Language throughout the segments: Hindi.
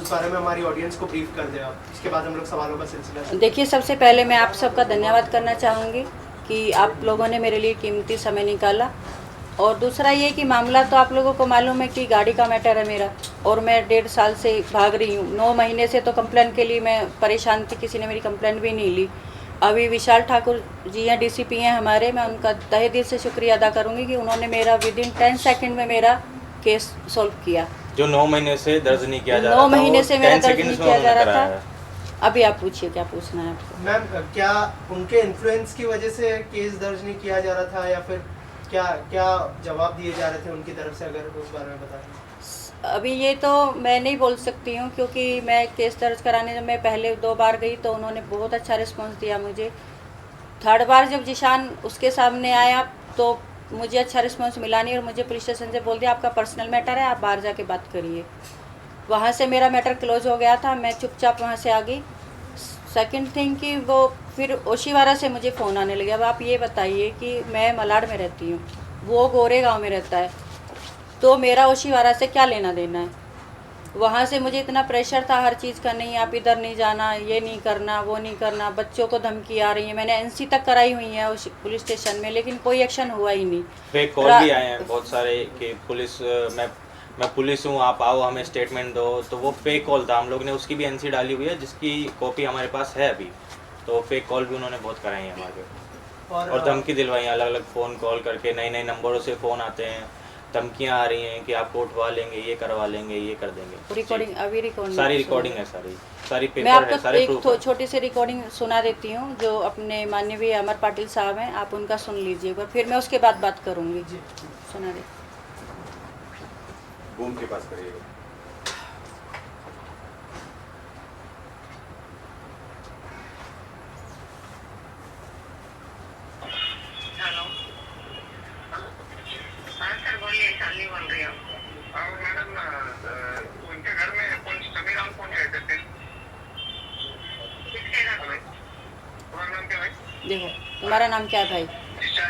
उस बारे में हमारी ऑडियंस को ब्रीफ कर दे आप, इसके बाद हम लोग सवालों का सिलसिला। देखिए, सबसे पहले मैं आप सबका धन्यवाद करना चाहूँगी कि आप लोगों ने मेरे लिए कीमती समय निकाला। और दूसरा ये कि मामला तो आप लोगों को मालूम है कि गाड़ी का मैटर है मेरा, और मैं 1.5 साल से भाग रही हूँ। 9 महीने से तो कंप्लेंट के लिए मैं परेशान थी, किसी ने मेरी कंप्लेंट भी नहीं ली। अभी विशाल ठाकुर जी हैं, डीसीपी हैं हमारे, मैं उनका तहे दिल से शुक्रिया अदा करूँगी कि उन्होंने मेरा विदिन 10 सेकेंड में मेरा केस सॉल्व किया। जो 9 महीने से दर्ज नहीं किया जा रहा 9 था, महीने से मेरा 10 दर्ज सेकंड्स नहीं में किया जा उन्होंने रहा कराया है। था। अभी आप पूछिए, क्या पूछना है आपको? मैम, क्या उनके इन्फ्लुएंस की वजह से केस दर्ज नहीं किया जा रहा था, या फिर क्या क्या जवाब दिए जा रहे थे उनकी तरफ से, अगर उस बारे में बताएं। अभी ये तो मैं नहीं बोल सकती हूँ, क्योंकि मैं केस दर्ज कराने जब मैं पहले 2 बार गई तो उन्होंने बहुत अच्छा रिस्पांस दिया मुझे। 3rd बार जब जिशान उसके सामने आया तो मुझे अच्छा रिस्पांस मिला नहीं, और मुझे पुलिस स्टेशन से बोल दिया आपका पर्सनल मैटर है, आप बाहर जाके बात करिए। वहाँ से मेरा मैटर क्लोज हो गया था, मैं चुपचाप वहाँ से आ गई। सेकंड थिंग कि वो फिर ओशीवारा से मुझे फ़ोन आने लगे। अब आप ये बताइए कि मैं मलाड में रहती हूँ, वो गोरे गांव में रहता है, तो मेरा ओशीवारा से क्या लेना देना है? वहाँ से मुझे इतना प्रेशर था हर चीज़ का, नहीं आप इधर नहीं जाना, ये नहीं करना, वो नहीं करना, बच्चों को धमकी आ रही है। मैंने एनसी तक कराई हुई है उस पुलिस स्टेशन में, लेकिन कोई एक्शन हुआ ही नहीं। फेक कॉल भी आए हैं बहुत सारे कि पुलिस मैं पुलिस हूँ, आप आओ हमें स्टेटमेंट दो। तो वो फेक कॉल था, हम लोग ने उसकी भी एनसी डाली हुई है, जिसकी कॉपी हमारे पास है अभी। तो फेक कॉल भी उन्होंने बहुत कराई है हमारे, और धमकी दिलवाई है। अलग अलग फ़ोन कॉल करके नए नए नंबरों से फ़ोन आते हैं, धमकियाँ आ रही हैं कि आपको उठवा लेंगे, ये करवा लेंगे, ये कर देंगे। रिकॉर्डिंग अभी रिकॉर्डिंग सारी रिकॉर्डिंग है, सारी मैं पेपर है, आपको सारे एक प्रूफ है। छोटी सी रिकॉर्डिंग सुना देती हूँ, जो अपने माननीय अमर पाटिल साहब हैं, आप उनका सुन लीजिए एक बार, फिर मैं उसके बाद बात करूँगी। सुना दे। बूम के पास करिएगा। हेलो, हाँ सर बोलिए, शालिनी बोल रही हूँ। मैडम, उनके घर में कौन समीर राम कौन रहते थे? किसके घर में? तुम्हारा नाम क्या भाई? देखो, तुम्हारा नाम क्या है भाई? दिशा।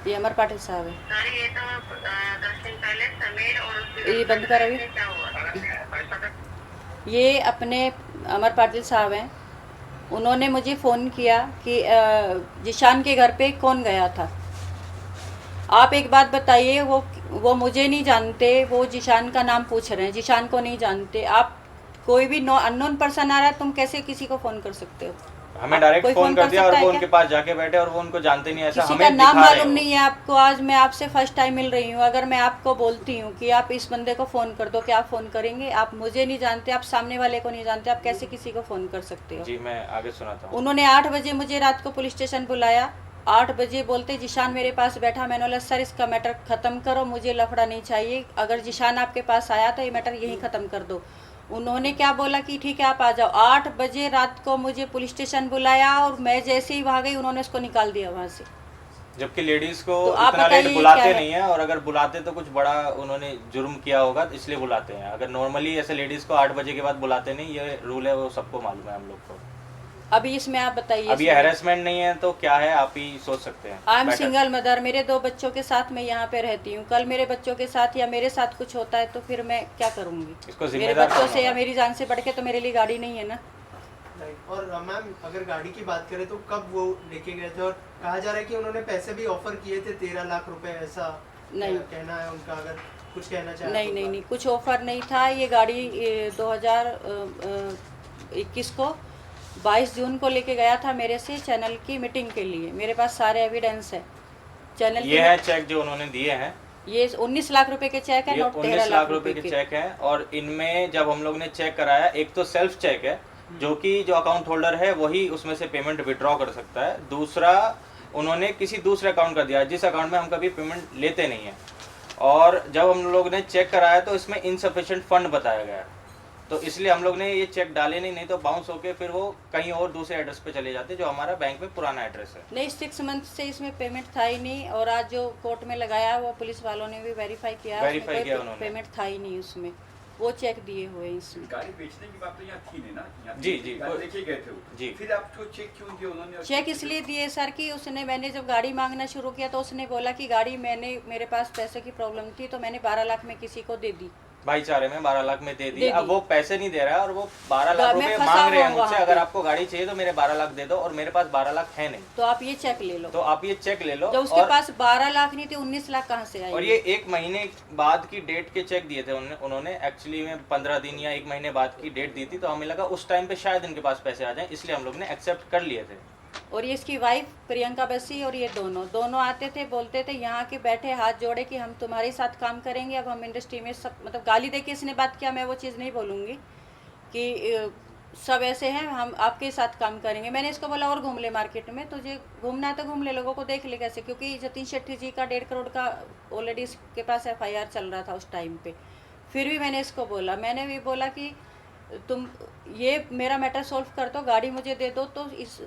ये अमर पाटिल साहब है। सर ये तो 10 दिन पहले समीर और उसके ये बंद कर अभी। क्या हुआ? ऐसा कर। ये अपने अमर पाटिल साहब हैं, उन्होंने मुझे फ़ोन किया कि जिशान के घर पे कौन गया था। आप एक बात बताइए, वो मुझे नहीं जानते, वो जिशान का नाम पूछ रहे हैं, जिशान को नहीं जानते। आप कोई भी अननोन पर्सन आ रहा है, तुम कैसे किसी को फ़ोन कर सकते हो? हमें डायरेक्ट कोई फोन कर दिया, और सकता है वो क्या? उनके पास जाके बैठे, और वो उनको जानते नहीं, ऐसा किसी हमें का नाम दिखा रहे मालूम हैं नहीं है आपको। आज मैं आपसे फर्स्ट टाइम मिल रही हूँ, अगर मैं आपको बोलती हूँ कि आप इस बंदे को फ़ोन कर दो, क्या आप फ़ोन करेंगे? आप मुझे नहीं जानते, आप सामने वाले को नहीं जानते, आप कैसे किसी को फ़ोन कर सकते हो? जी, मैं आगे सुनाता हूँ। उन्होंने 8 बजे मुझे रात को पुलिस स्टेशन बुलाया। 8 बजे बोलते जिशान मेरे पास बैठा। मैंने बोला सर इसका मैटर ख़त्म करो, मुझे लफड़ा नहीं चाहिए। अगर जिशान आपके पास आया तो ये मैटर यहीं ख़त्म कर दो। उन्होंने क्या बोला कि ठीक है आप आ जाओ। 8 बजे रात को मुझे पुलिस स्टेशन बुलाया, और मैं जैसे ही वहाँ गई उन्होंने उसको निकाल दिया वहाँ से। जबकि लेडीज को तो आप इतना लेट बताइए बुलाते क्या है? नहीं है, और अगर बुलाते तो कुछ बड़ा उन्होंने जुर्म किया होगा, तो इसलिए बुलाते हैं। अगर नॉर्मली ऐसे लेडीज को 8 बजे के बाद बुलाते नहीं, ये रूल है, वो सबको मालूम है हम लोग को। अभी इसमें आप बताइए। अब ये हैरेसमेंट नहीं है तो क्या है, आप ही सोच सकते हैं। I am Better। Single mother, मेरे 2 बच्चों के साथ मैं यहाँ पे रहती हूँ। कल मेरे बच्चों के साथ या मेरे साथ कुछ होता है तो फिर मैं क्या करूँगी? इसको मेरे जिम्मेदार बच्चों कौन से या होगा? मेरी जान से बढ़ के तो मेरे लिए गाड़ी नहीं है ना। और मैम, अगर गाड़ी की बात करें तो कब वो लेके गए थे, और कहा जा रहा है कि उन्होंने पैसे भी ऑफर किए थे 13 लाख रुपए, ऐसा नहीं। कहना है उनका, अगर कुछ कहना चाहे नहीं तो नहीं नहीं, कुछ ऑफर नहीं था। ये गाड़ी 2021 को 22 जून को लेके गया था मेरे से चैनल की मीटिंग के लिए। मेरे पास सारे एविडेंस है चैनल ये है चेक जो उन्होंने दिए हैं, ये 19 लाख रुपए के चेक है, ये नोट 13 19 लाख लाख रुपए रुपए के के। चेक हैं। और इनमें जब हम लोग ने चेक कराया, एक तो सेल्फ चेक है, जो कि जो अकाउंट होल्डर है वही उसमें से पेमेंट विड्रॉ कर सकता है। दूसरा, उन्होंने किसी दूसरे अकाउंट का दिया जिस अकाउंट में हम कभी पेमेंट लेते नहीं हैं। और जब हम लोग ने चेक कराया तो इसमें इनसफिशिएंट फंड बताया गया, तो इसलिए हम लोग ने ये चेक डाले नहीं तो बाउंस होके फिर वो कहीं और दूसरे एड्रेस पे चले जाते, जो हमारा बैंक में पुराना एड्रेस है। नहीं, 6 मंथ से इसमें पेमेंट था ही नहीं, और आज जो कोर्ट में लगाया वो पुलिस वालों ने भी वेरीफाई किया, वेरीफाई किया उन्होंने। पेमेंट था ही नहीं उसमें, वो चेक दिए हुए हैं इसमें। गाड़ी बेचने की बात तो यहाँ थी नहीं ना, यहाँ जी, जी, गाड़ी लेके गए थे वो। जी। फिर आपको चेक क्यों दिया उन्होंने? चेक इसलिए दिए सर कि मैंने जब गाड़ी मांगना शुरू किया तो उसने बोला कि गाड़ी मेरे पास पैसे की प्रॉब्लम थी तो मैंने 12 लाख में किसी को दे दी। भाईचारे में 12 लाख में दे दी। दे अब दी। वो पैसे नहीं दे रहा है और वो 12 लाख मैं रुपए फंसा मांग रहे हैं हुआ मुझसे, वहाँ अगर पे। आपको गाड़ी चाहिए तो मेरे 12 लाख दे दो, और मेरे पास 12 लाख है नहीं, तो आप ये चेक ले लो। तो आप ये चेक ले लो। जब उसके और पास 12 लाख नहीं थे, 19 लाख कहाँ से और आएंगे? ये 1 महीने बाद की डेट के चेक दिए थे उन्होंने एक्चुअली में 15 दिन या 1 महीने बाद की डेट दी थी, तो हमें लगा उस टाइम पे शायद इनके पास पैसे आ जाएं, इसलिए हम लोग ने एक्सेप्ट कर लिए थे। और ये इसकी वाइफ प्रियंका बसी और ये दोनों आते थे, बोलते थे यहाँ के बैठे हाथ जोड़े कि हम तुम्हारे साथ काम करेंगे, अब हम इंडस्ट्री में सब, मतलब गाली दे के इसने बात किया, मैं वो चीज़ नहीं बोलूँगी कि सब ऐसे हैं, हम आपके साथ काम करेंगे। मैंने इसको बोला और घूम ले मार्केट में, तुझे घूमना है तो घूम ले, लोगों को देख ले कैसे, क्योंकि जतिन शेट्टी जी का 1.5 करोड़ का ऑलरेडी इसके पास FIR चल रहा था उस टाइम पे। फिर भी मैंने इसको बोला, मैंने भी बोला कि तुम ये मेरा मैटर सॉल्व कर दो, गाड़ी मुझे दे दो। तो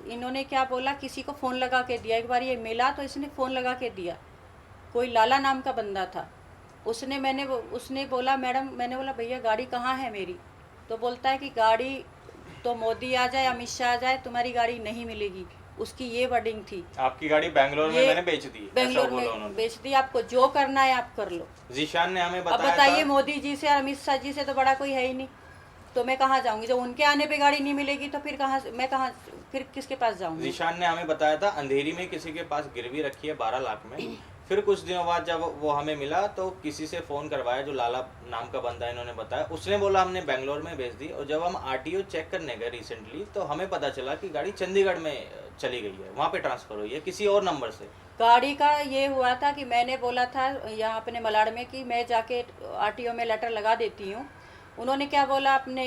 इन्होंने क्या बोला, किसी को फ़ोन लगा के दिया। एक बार ये मिला तो इसने फ़ोन लगा के दिया, कोई लाला नाम का बंदा था, उसने बोला मैडम, मैंने बोला भैया गाड़ी कहाँ है मेरी, तो बोलता है कि गाड़ी तो मोदी आ जाए, अमित शाह आ जाए, तुम्हारी गाड़ी नहीं मिलेगी। उसकी ये वर्डिंग थी। आपकी गाड़ी बैंगलोर में ये मैंने बेच दी, ऐसा बेंगलोर बोला में उन्होंने। बेच दी, आपको जो करना है आप कर लो। जीशान ने हमें अब बताया बताइए, था, मोदी जी से और अमित शाह जी से तो बड़ा कोई है ही नहीं, तो मैं कहाँ जाऊंगी? जब उनके आने पे गाड़ी नहीं मिलेगी तो फिर फिर किसके पास जाऊंगी? जीशान ने हमें बताया था अंधेरी में किसी के पास गिरवी रखी है 12 लाख में। फिर कुछ दिनों बाद जब वो हमें मिला तो किसी से फ़ोन करवाया, जो लाला नाम का बंदा है, इन्होंने बताया, उसने बोला हमने बेंगलोर में भेज दी। और जब हम RTO चेक करने गए रिसेंटली, तो हमें पता चला कि गाड़ी चंडीगढ़ में चली गई है, वहाँ पे ट्रांसफ़र हुई है किसी और नंबर से। गाड़ी का ये हुआ था कि मैंने बोला था यहाँ अपने मलाड में कि मैं जाके RTO में लेटर लगा देती हूँ। उन्होंने क्या बोला, अपने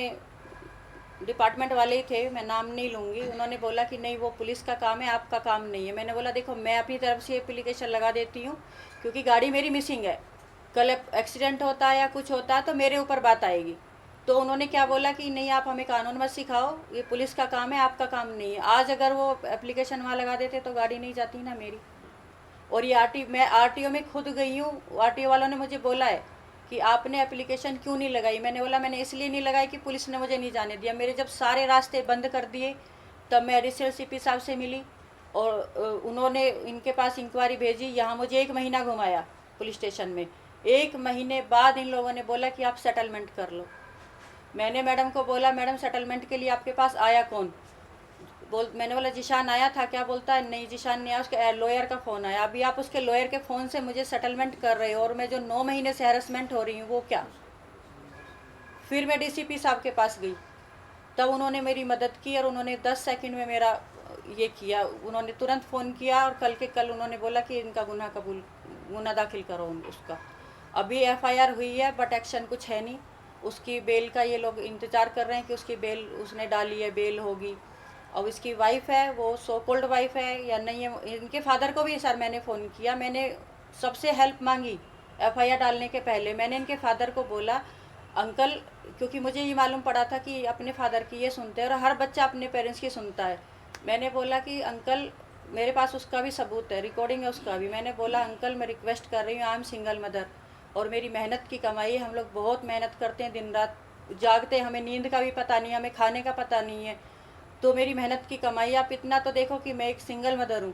डिपार्टमेंट वाले ही थे, मैं नाम नहीं लूँगी, उन्होंने बोला कि नहीं वो पुलिस का काम है, आपका काम नहीं है। मैंने बोला देखो मैं अपनी तरफ से एप्लीकेशन लगा देती हूँ, क्योंकि गाड़ी मेरी मिसिंग है, कल एक्सीडेंट होता है या कुछ होता है तो मेरे ऊपर बात आएगी। तो उन्होंने क्या बोला कि नहीं आप हमें कानून मत सिखाओ, ये पुलिस का काम है, आपका काम नहीं है। आज अगर वो एप्लीकेशन वहाँ लगा देते तो गाड़ी नहीं जाती ना मेरी। और ये मैं RTO में खुद गई हूँ, RTO वालों ने मुझे बोला है कि आपने एप्लीकेशन क्यों नहीं लगाई। मैंने बोला मैंने इसलिए नहीं लगाई कि पुलिस ने मुझे नहीं जाने दिया। मेरे जब सारे रास्ते बंद कर दिए तब मैं एडिशनल CP साहब से मिली और उन्होंने इनके पास इंक्वायरी भेजी। यहाँ मुझे 1 महीना घुमाया पुलिस स्टेशन में। 1 महीने बाद इन लोगों ने बोला कि आप सेटलमेंट कर लो। मैंने मैडम को बोला मैडम सेटलमेंट के लिए आपके पास आया कौन? मैंने बोला जिशान आया था क्या? बोलता है नहीं जिशान नहीं आया, उसके लॉयर का फ़ोन आया। अभी आप उसके लॉयर के फ़ोन से मुझे सेटलमेंट कर रहे हो और मैं जो 9 महीने से हैरेसमेंट हो रही हूँ वो क्या? फिर मैं DCP साहब के पास गई, तब उन्होंने मेरी मदद की और उन्होंने 10 सेकंड में मेरा ये किया। उन्होंने तुरंत फ़ोन किया और कल के कल उन्होंने बोला कि इनका गुनाह दाखिल करो उसका। अभी FIR हुई है बट एक्शन कुछ है नहीं। उसकी बेल का ये लोग इंतज़ार कर रहे हैं कि उसकी बेल उसने डाली है, बेल होगी। और इसकी वाइफ है, वो सो कॉल्ड वाइफ है या नहीं है। इनके फादर को भी सर मैंने फ़ोन किया, मैंने सबसे हेल्प मांगी FIR डालने के पहले। मैंने इनके फादर को बोला अंकल, क्योंकि मुझे ये मालूम पड़ा था कि अपने फादर की ये सुनते हैं और हर बच्चा अपने पेरेंट्स की सुनता है। मैंने बोला कि अंकल मेरे पास उसका भी सबूत है, रिकॉर्डिंग है उसका भी। मैंने बोला अंकल मैं रिक्वेस्ट कर रही हूँ, आई एम सिंगल मदर और मेरी मेहनत की कमाई, हम लोग बहुत मेहनत करते हैं, दिन रात जागते, हमें नींद का भी पता नहीं, हमें खाने का पता नहीं है, तो मेरी मेहनत की कमाई, आप इतना तो देखो कि मैं एक सिंगल मदर हूँ।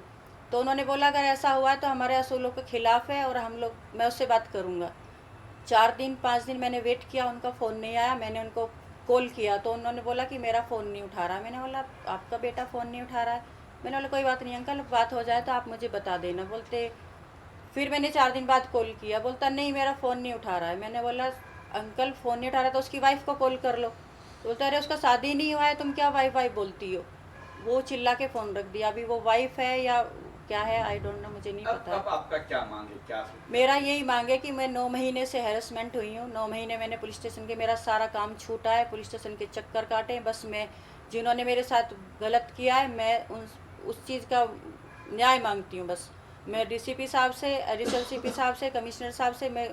तो उन्होंने बोला अगर ऐसा हुआ तो हमारे असूलों के ख़िलाफ़ है और मैं उससे बात करूँगा। 4 दिन 5 दिन मैंने वेट किया, उनका फ़ोन नहीं आया। मैंने उनको कॉल किया तो उन्होंने बोला कि मेरा फ़ोन नहीं उठा रहा। मैंने बोला आपका बेटा फ़ोन नहीं उठा रहा है? मैंने बोला कोई बात नहीं अंकल, बात हो जाए तो आप मुझे बता देना। बोलते फिर मैंने 4 दिन बाद कॉल किया, बोलता नहीं मेरा फ़ोन नहीं उठा रहा है। मैंने बोला अंकल फ़ोन नहीं उठा रहा तो उसकी वाइफ को कॉल कर लो। बोलता अरे उसका शादी नहीं हुआ है, तुम क्या वाइफ बोलती हो? वो चिल्ला के फ़ोन रख दिया। अभी वो वाइफ है या क्या है आई डोंट नो, मुझे नहीं पता। अब आपका क्या मांग है, क्या मेरा यही मांग है कि मैं 9 महीने से हैरेसमेंट हुई हूँ। 9 महीने मैंने पुलिस स्टेशन के, मेरा सारा काम छूटा है, पुलिस स्टेशन के चक्कर काटे। बस मैं जिन्होंने मेरे साथ गलत किया है मैं उस चीज़ का न्याय मांगती हूँ। बस मैं DCP साहब से, एडिशनल CP साहब से, कमिश्नर साहब से मैं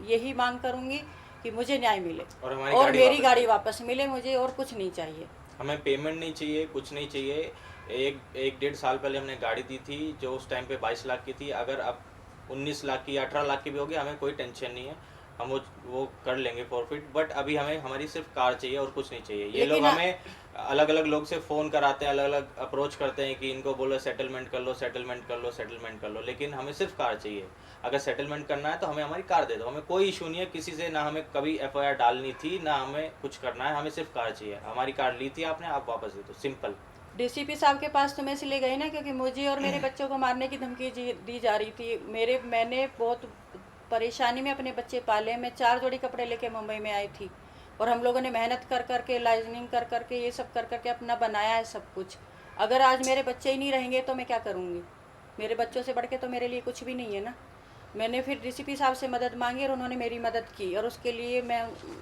यही मांग करूँगी कि मुझे न्याय मिले और मेरी गाड़ी वापस मिले, मुझे और कुछ नहीं चाहिए। हमें पेमेंट नहीं चाहिए, कुछ नहीं चाहिए। एक 1.5 साल पहले हमने गाड़ी दी थी जो उस टाइम पे 22 लाख की थी। अगर अब 19 लाख की या 18 लाख की भी होगी, हमें कोई टेंशन नहीं है। हम वो कर लेंगे फॉरफिट, बट अभी हमें हमारी सिर्फ कार चाहिए और कुछ नहीं चाहिए। ये लेकिन लोग हमें अलग अलग लोग से फ़ोन कराते हैं, अलग अलग अप्रोच करते हैं कि इनको बोलो सेटलमेंट कर लो, सेटलमेंट कर लो, सेटलमेंट कर लो, लेकिन हमें सिर्फ कार चाहिए। अगर सेटलमेंट करना है तो हमें हमारी कार दे दो, हमें कोई इशू नहीं है किसी से, ना हमें कभी FIR डालनी थी, ना हमें कुछ करना है, हमें सिर्फ कार चाहिए। हमारी कार ली थी आपने, आप वापस दे दो, सिंपल। DCP साहब के पास तो मैं इसलिए गई ना क्योंकि मुझे और मेरे बच्चों को मारने की धमकी दी जा रही थी। मैंने बहुत परेशानी में अपने बच्चे पाले। मैं 4 जोड़ी कपड़े लेके मुंबई में आई थी और हम लोगों ने मेहनत कर कर के, लाइजनिंग कर कर के, ये सब कर कर के अपना बनाया है सब कुछ। अगर आज मेरे बच्चे ही नहीं रहेंगे तो मैं क्या करूँगी? मेरे बच्चों से बढ़ के तो मेरे लिए कुछ भी नहीं है ना। मैंने फिर DCP साहब से मदद मांगी और उन्होंने मेरी मदद की और उसके लिए मैं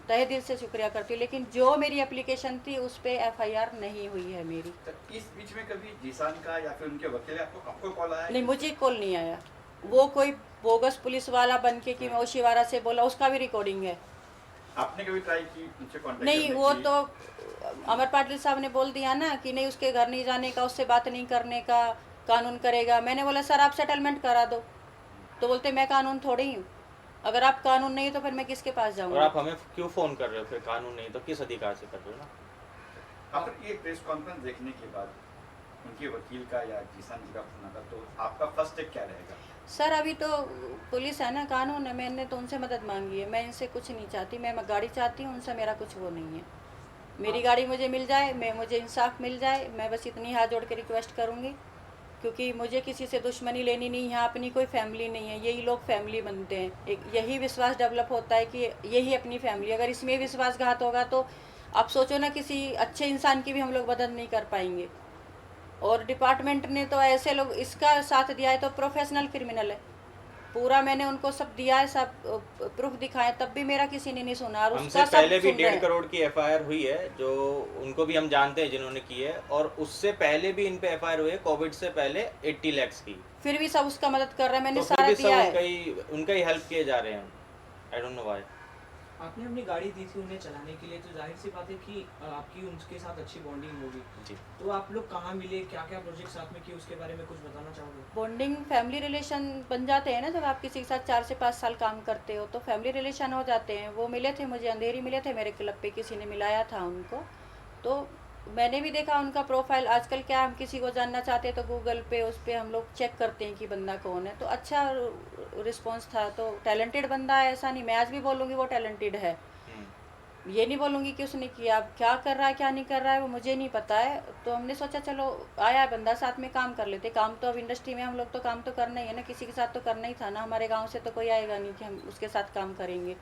तहे दिल से शुक्रिया करती हूँ। लेकिन जो मेरी एप्लीकेशन थी उस पर FIR नहीं हुई है मेरी। तो इस बीच में कभी जीसान का या फिर उनके वकील आपको कॉल आया? नहीं, मुझे कॉल नहीं आया। वो कोई बोगस पुलिस वाला बन के कि मैं ओशीवारा से बोला, उसका भी रिकॉर्डिंग है। आपने कभी ट्राई की उनसे कांटेक्ट नहीं, करने वो की? तो अमर पाटिल साहब ने बोल दिया ना कि नहीं, उसके घर नहीं जाने का, उससे बात नहीं करने का, कानून करेगा। मैंने बोला सर आप सेटलमेंट करा दो, तो बोलते मैं कानून थोड़ी हूँ। अगर आप कानून नहीं हो तो फिर मैं किसके पास और जाऊँगा? आप हमें क्यों फ़ोन कर रहे हो फिर? कानून नहीं तो किस अधिकार से कर रहे हो ना? आफ्टर ये प्रेस कॉन्फ्रेंस देखने के बाद उनके वकील का या जीसान जी का फोन आता तो आपका फर्स्ट स्टेप क्या रहेगा? सर अभी तो पुलिस है ना, कानून है, मैंने तो उनसे मदद मांगी है। मैं इनसे कुछ नहीं चाहती, मैं गाड़ी चाहती हूँ, उनसे मेरा कुछ वो नहीं है। मेरी गाड़ी मुझे मिल जाए, मुझे इंसाफ मिल जाए, मैं बस इतनी हाथ जोड़ के रिक्वेस्ट करूँगी। क्योंकि मुझे किसी से दुश्मनी लेनी नहीं, यहाँ अपनी कोई फैमिली नहीं है। यही लोग फैमिली बनते हैं, एक यही विश्वास डेवलप होता है कि यही अपनी फैमिली। अगर इसमें विश्वासघात होगा तो आप सोचो ना, किसी अच्छे इंसान की भी हम लोग मदद नहीं कर पाएंगे। और डिपार्टमेंट ने तो ऐसे लोग इसका साथ दिया है तो प्रोफेशनल क्रिमिनल है पूरा। मैंने उनको सब दिया है, सब प्रूफ दिखाए, तब भी मेरा किसी ने नहीं सुना। और हमसे उसका सब पहले भी सुन रहे 1.5 हैं। करोड़ की FIR हुई है, जो उनको भी हम जानते हैं जिन्होंने की है, और उससे पहले भी इन पे FIR हुई है कोविड से पहले 80 lakhs की। फिर भी सब उसका मदद कर रहा है, मैंने तो फिर सारा भी सब दिया है। उनका ही हेल्प किए जा रहे हैं। I don't know why. आपने अपनी गाड़ी दी थी उन्हें चलाने के लिए, तो जाहिर सी बात है कि आपकी उनके साथ अच्छी बॉन्डिंग होगी। जी। तो आप लोग कहाँ मिले, क्या क्या प्रोजेक्ट साथ में किए, उसके बारे में कुछ बताना चाहोगे? बॉन्डिंग, फैमिली रिलेशन बन जाते हैं ना जब आप किसी के साथ 4 से 5 साल काम करते हो, तो फैमिली रिलेशन हो जाते हैं। वो मिले थे मुझे, अंधेरी मिले थे मेरे क्लब पे, किसी ने मिलाया था उनको। तो मैंने भी देखा उनका प्रोफाइल। आजकल क्या, हम किसी को जानना चाहते हैं तो गूगल पे उस पर हम लोग चेक करते हैं कि बंदा कौन है। तो अच्छा रिस्पॉन्स था, तो टैलेंटेड बंदा है, ऐसा नहीं। मैं आज भी बोलूँगी वो टैलेंटेड है, ये नहीं बोलूँगी कि उसने किया। अब क्या कर रहा है क्या नहीं कर रहा है वो मुझे नहीं पता है। तो हमने सोचा चलो आया है बंदा, साथ में काम कर लेते। काम तो अब इंडस्ट्री में हम लोग तो काम तो करना ही है ना, किसी के साथ तो करना ही था ना। हमारे गांव से तो कोई आएगा नहीं कि हम उसके साथ काम करेंगे।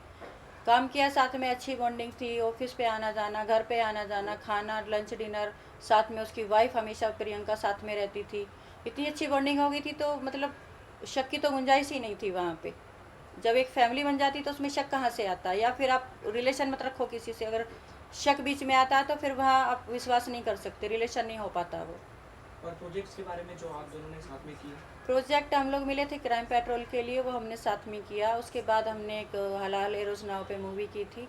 काम किया साथ में, अच्छी बॉन्डिंग थी। ऑफिस पे आना जाना, घर पे आना जाना, खाना, लंच, डिनर साथ में। उसकी वाइफ हमेशा प्रियंका साथ में रहती थी। इतनी अच्छी बॉन्डिंग हो गई थी, तो मतलब शक की तो गुंजाइश ही नहीं थी वहाँ पे। जब एक फैमिली बन जाती तो उसमें शक कहाँ से आता है? या फिर आप रिलेशन मत रखो किसी से, अगर शक बीच में आता है तो फिर वहाँ आप विश्वास नहीं कर सकते, रिलेशन नहीं हो पाता वो। और प्रोजेक्ट्स के बारे में जो आप दोनों ने साथ में किए? प्रोजेक्ट हम लोग मिले थे क्राइम पेट्रोल के लिए, वो हमने साथ में किया। उसके बाद हमने एक हलाल एरोज नाव पे मूवी की थी।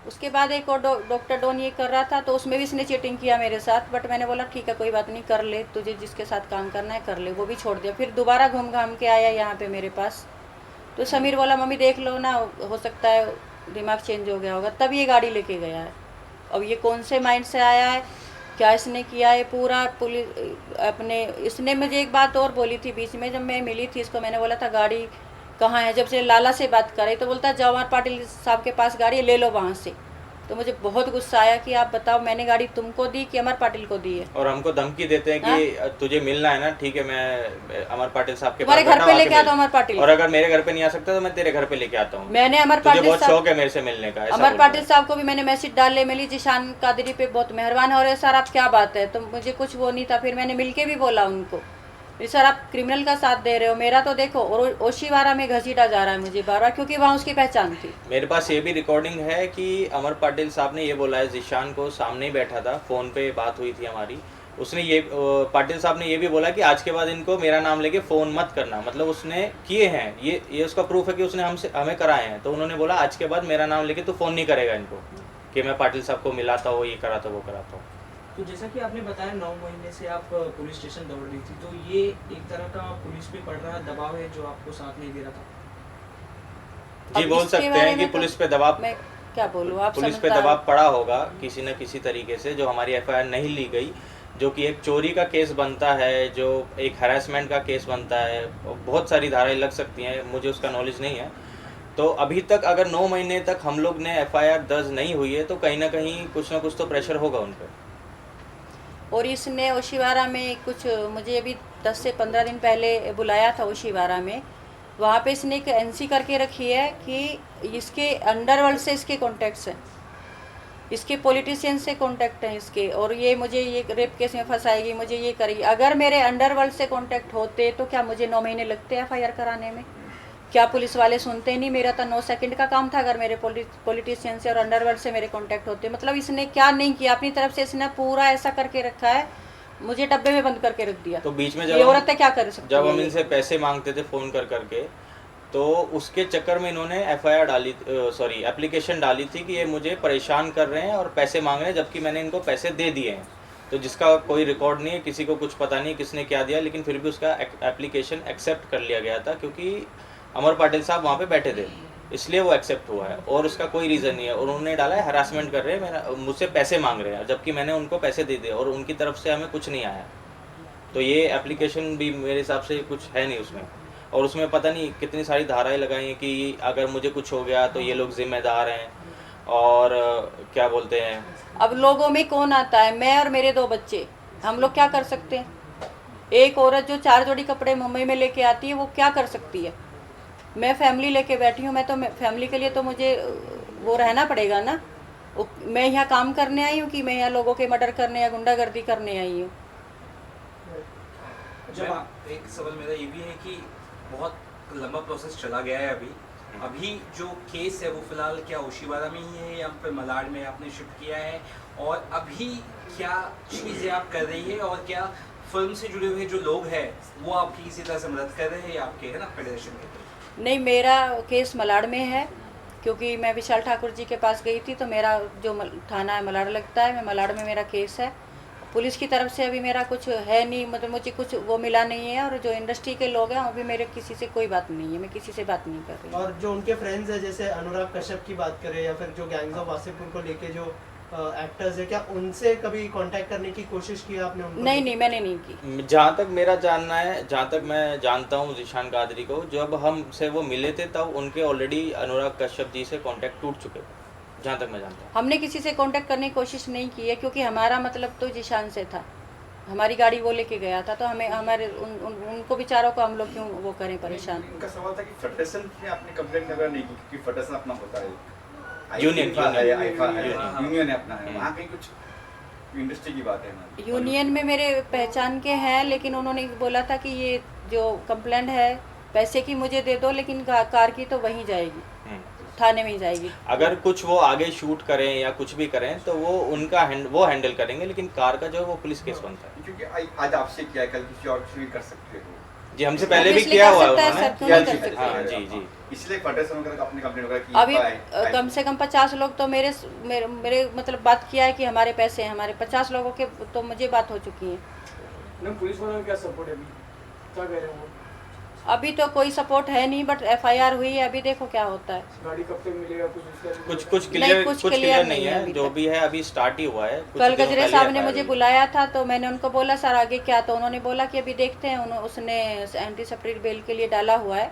उसके बाद एक और डॉक्टर डॉन ये कर रहा था, तो उसमें भी इसने चीटिंग किया मेरे साथ। बट मैंने बोला ठीक है कोई बात नहीं, कर ले, तुझे जिसके साथ काम करना है कर ले। वो भी छोड़ दिया। फिर दोबारा घूम घाम के आया यहाँ पे मेरे पास। तो समीर बोला मम्मी देख लो ना, हो सकता है दिमाग चेंज हो गया होगा, तब ये गाड़ी लेके गया है। अब ये कौन से माइंड से आया है, क्या इसने किया है पूरा पुलिस अपने। इसने मुझे एक बात और बोली थी बीच में, जब मैं मिली थी इसको, मैंने बोला था गाड़ी कहाँ है, जब से लाला से बात कर रही तो बोलता जाओ अमर पाटिल साहब के पास गाड़ी ले लो वहाँ से। तो मुझे बहुत गुस्सा आया कि आप बताओ मैंने गाड़ी तुमको दी कि अमर पाटिल को दी है। और हमको धमकी देते हैं कि तुझे मिलना है ना, ठीक है मैं अमर पाटिल साहब के तुम्हारे घर पे लेके आता हूँ अमर पाटिल, और अगर मेरे घर पे नहीं आ सकता तो मैं तेरे घर पे लेके आता हूँ। मैंने अमर तुझे पाटिल बहुत साहब, शौक है मेरे से मिलने का, ऐसा अमर बोलता पाटिल है। साहब को भी मैंने मैसेज डाले, मिली जिशान कादरी पे बहुत मेहरबान हो रहे सर, आप क्या बात है। तो मुझे कुछ वो नहीं था। फिर मैंने मिलके भी बोला उनको सर आप क्रिमिनल का साथ दे रहे हो, मेरा तो देखो। और ओशीवारा में घसीटा जा रहा है मुझे बार बार, क्योंकि वहाँ उसकी पहचान थी। मेरे पास ये भी रिकॉर्डिंग है कि अमर पाटिल साहब ने ये बोला है, जिशान को सामने ही बैठा था, फ़ोन पे बात हुई थी हमारी, उसने ये पाटिल साहब ने ये भी बोला कि आज के बाद इनको मेरा नाम लेके फ़ोन मत करना। मतलब उसने किए हैं, ये उसका प्रूफ है कि उसने हमें कराए हैं। तो उन्होंने बोला आज के बाद मेरा नाम लेके तो फ़ोन नहीं करेगा इनको, कि मैं पाटिल साहब को मिलाता हूँ, ये कराता वो कराता हूँ। तो जैसा कि आपने बताया 9 महीने से आप पुलिस स्टेशन दौड़ रही थी, तो ये एक तरह का पुलिस पे पड़ रहा दबाव है जो आपको साथ नहीं दे रहा था? जी अब बोल इसके सकते बारे हैं कि में तो पुलिस पे दबाव मैं क्या बोलूँ, आप पुलिस पे समझदार दबाव हो। पड़ा होगा किसी न किसी तरीके से, जो हमारी एफआईआर नहीं ली गई, जो कि एक चोरी का केस बनता है, जो एक हैरेसमेंट का केस बनता है, बहुत सारी धाराएं लग सकती हैं, मुझे उसका नॉलेज नहीं है। तो अभी तक अगर 9 महीने तक हम लोग ने एफआईआर दर्ज नहीं हुई है तो कहीं ना कहीं कुछ ना कुछ तो प्रेशर होगा उन पर। और इसने ओशिवारा में कुछ, मुझे अभी 10 से 15 दिन पहले बुलाया था ओशिवारा में। वहाँ पे इसने एक एनसी करके रखी है कि इसके अंडरवर्ल्ड से इसके कॉन्टैक्ट्स हैं, इसके पॉलिटिशियन से कॉन्टैक्ट हैं इसके, और ये मुझे ये रेप केस में फंसाएगी, मुझे ये करेगी। अगर मेरे अंडरवर्ल्ड से कॉन्टैक्ट होते तो क्या मुझे 9 महीने लगते एफआईआर कराने में? क्या पुलिस वाले सुनते नहीं? मेरा तो 9 सेकंड का काम था अगर मेरे पॉलिटिशियन से और अंडरवर्ल्ड से मेरे कॉन्टैक्ट होते। मतलब इसने क्या नहीं किया अपनी तरफ से, इसने पूरा ऐसा करके रखा है, मुझे डब्बे में बंद करके रख दिया। तो बीच में ये औरतें क्या कर सकती जब हम हैं? इनसे पैसे मांगते थे फ़ोन कर करके, तो उसके चक्कर में इन्होंने एफआईआर डाली, सॉरी एप्लीकेशन डाली थी कि ये मुझे परेशान कर रहे हैं और पैसे मांग रहे हैं, जबकि मैंने इनको पैसे दे दिए हैं। तो जिसका कोई रिकॉर्ड नहीं है, किसी को कुछ पता नहीं किसने क्या दिया, लेकिन फिर भी उसका एप्लीकेशन एक्सेप्ट कर लिया गया था क्योंकि अमर पाटिल साहब वहाँ पे बैठे थे, इसलिए वो एक्सेप्ट हुआ है और उसका कोई रीज़न नहीं है। और उन्होंने डाला है हरासमेंट कर रहे हैं, मेरा मुझसे पैसे मांग रहे हैं, जबकि मैंने उनको पैसे दे दिए और उनकी तरफ से हमें कुछ नहीं आया। तो ये एप्लीकेशन भी मेरे हिसाब से कुछ है नहीं उसमें, और उसमें पता नहीं कितनी सारी धाराएं लगाई हैं कि अगर मुझे कुछ हो गया तो ये लोग जिम्मेदार हैं, और क्या बोलते हैं। अब लोगों में कौन आता है? मैं और मेरे 2 बच्चे, हम लोग क्या कर सकते हैं? एक औरत जो 4 जोड़ी कपड़े मुंबई में लेके आती है वो क्या कर सकती है? मैं फैमिली लेके बैठी हूँ, मैं तो फैमिली के लिए तो मुझे वो रहना पड़ेगा ना। मैं यहाँ काम करने आई हूँ कि मैं यहाँ लोगों के मर्डर करने या गुंडागर्दी करने आई हूँ? जब एक सवाल मेरा ये भी है कि बहुत लंबा प्रोसेस चला गया है अभी जो केस है वो फिलहाल क्या ओशिवारा में ही है या फिर मलाड में आपने शिफ्ट किया है, और अभी क्या चीज़ें आप कर रही है, और क्या फिल्म से जुड़े हुए जो लोग हैं वो आपकी किसी तरह से मदद कर रहे हैं या आपके है ना फेडरेशन के? नहीं, मेरा केस मलाड में है क्योंकि मैं विशाल ठाकुर जी के पास गई थी, तो मेरा जो थाना है मलाड लगता है, मैं मलाड में मेरा केस है। पुलिस की तरफ से अभी मेरा कुछ है नहीं, मतलब मुझे कुछ वो मिला नहीं है, और जो इंडस्ट्री के लोग हैं अभी मेरे किसी से कोई बात नहीं है, मैं किसी से बात नहीं कर रही। और जो उनके फ्रेंड्स हैं, जैसे अनुराग कश्यप की बात करें या फिर जो गैंग्स ऑफ वासेपुर को लेके जो एक्टर्स है, क्या उनसे कभी कांटेक्ट करने की कोशिश की आपने उनको? नहीं, मैंने नहीं की। जहाँ तक मेरा जानना है, जहाँ तक मैं जानता हूँ ज़ीशान कादरी को, जब हमसे वो मिले थे तब उनके ऑलरेडी अनुराग कश्यप जी से कांटेक्ट टूट चुके थे, जहाँ तक मैं जानता हूँ। हमने किसी से कांटेक्ट करने की कोशिश नहीं की है क्योंकि हमारा मतलब तो ज़ीशान से था, हमारी गाड़ी वो लेके गया था, तो हमें हमारे उनको बेचारों को हम लोग क्यों वो करें परेशान। उनका सवाल था कि फेडरेशन ने अपनी कंप्लेंट वगैरह नहीं की क्योंकि फेडरेशन अपना होता है, यूनियन यूनियन अपना है, वहाँ कहीं कुछ इंडस्ट्री की बात है ना। यूनियन में मेरे पहचान के हैं, लेकिन उन्होंने बोला था कि ये जो कंप्लेंट है पैसे की मुझे दे दो, लेकिन कार की तो वहीं जाएगी, थाने में ही जाएगी। अगर कुछ वो आगे शूट करें या कुछ भी करें तो वो उनका वो हैंडल करेंगे, लेकिन कार का जो है वो पुलिस केस बनता है। क्योंकि आज आपसे किया है, कल किसी और से भी कर सकते हो जी, हमसे पहले भी Obviously किया कर हुआ है सकता है, उन्होंने। सब क्यों नहीं कर सकते? हाँ जी जी। इसलिए फेडरेशन वगैरह अपनी कंप्लेंट वगैरह की अभी कम से कम 50 लोग तो मेरे मतलब बात किया है कि हमारे पैसे हैं, हमारे 50 लोगों के तो मुझे बात हो चुकी है। पुलिस वालों का क्या सपोर्ट है अभी, क्या कह रहे हैं वो? अभी तो कोई सपोर्ट है नहीं, बट एफआईआर हुई है, अभी देखो क्या होता है। गाड़ी कब तक मिलेगा कुछ क्लियर नहीं है, जो भी है अभी स्टार्ट ही हुआ है। कल गजरे साहब ने मुझे बुलाया था तो मैंने उनको बोला सर आगे क्या, तो उन्होंने बोला कि अभी देखते हैं, उसने एंटी सेपरेट बेल के लिए डाला हुआ है,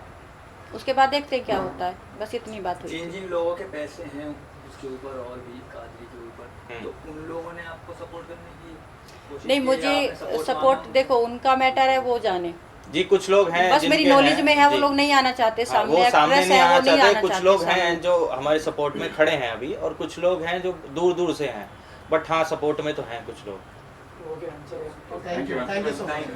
उसके बाद देखते हैं क्या होता है, बस इतनी बात हुई। जिन लोगों के पैसे हैं उसके ऊपर और भी कादरी के ऊपर, तो उन लोगों ने आपको सपोर्ट करने की कोशिश नहीं, की मुझे या आपने सपोर्ट माना? देखो उनका मैटर है, वो जाने। जी कुछ लोग हैं बस मेरी नॉलेज में है, वो लोग नहीं आना चाहते सामने, वो सामने एक्ट्रेस नहीं है, आना वो नहीं चाहते। आना कुछ चाहते लोग सामने। हैं जो हमारे सपोर्ट में खड़े हैं अभी, और कुछ लोग हैं जो दूर दूर से हैं, बट हाँ सपोर्ट में तो हैं कुछ लोग। ओके, चलिए। Thank you so much.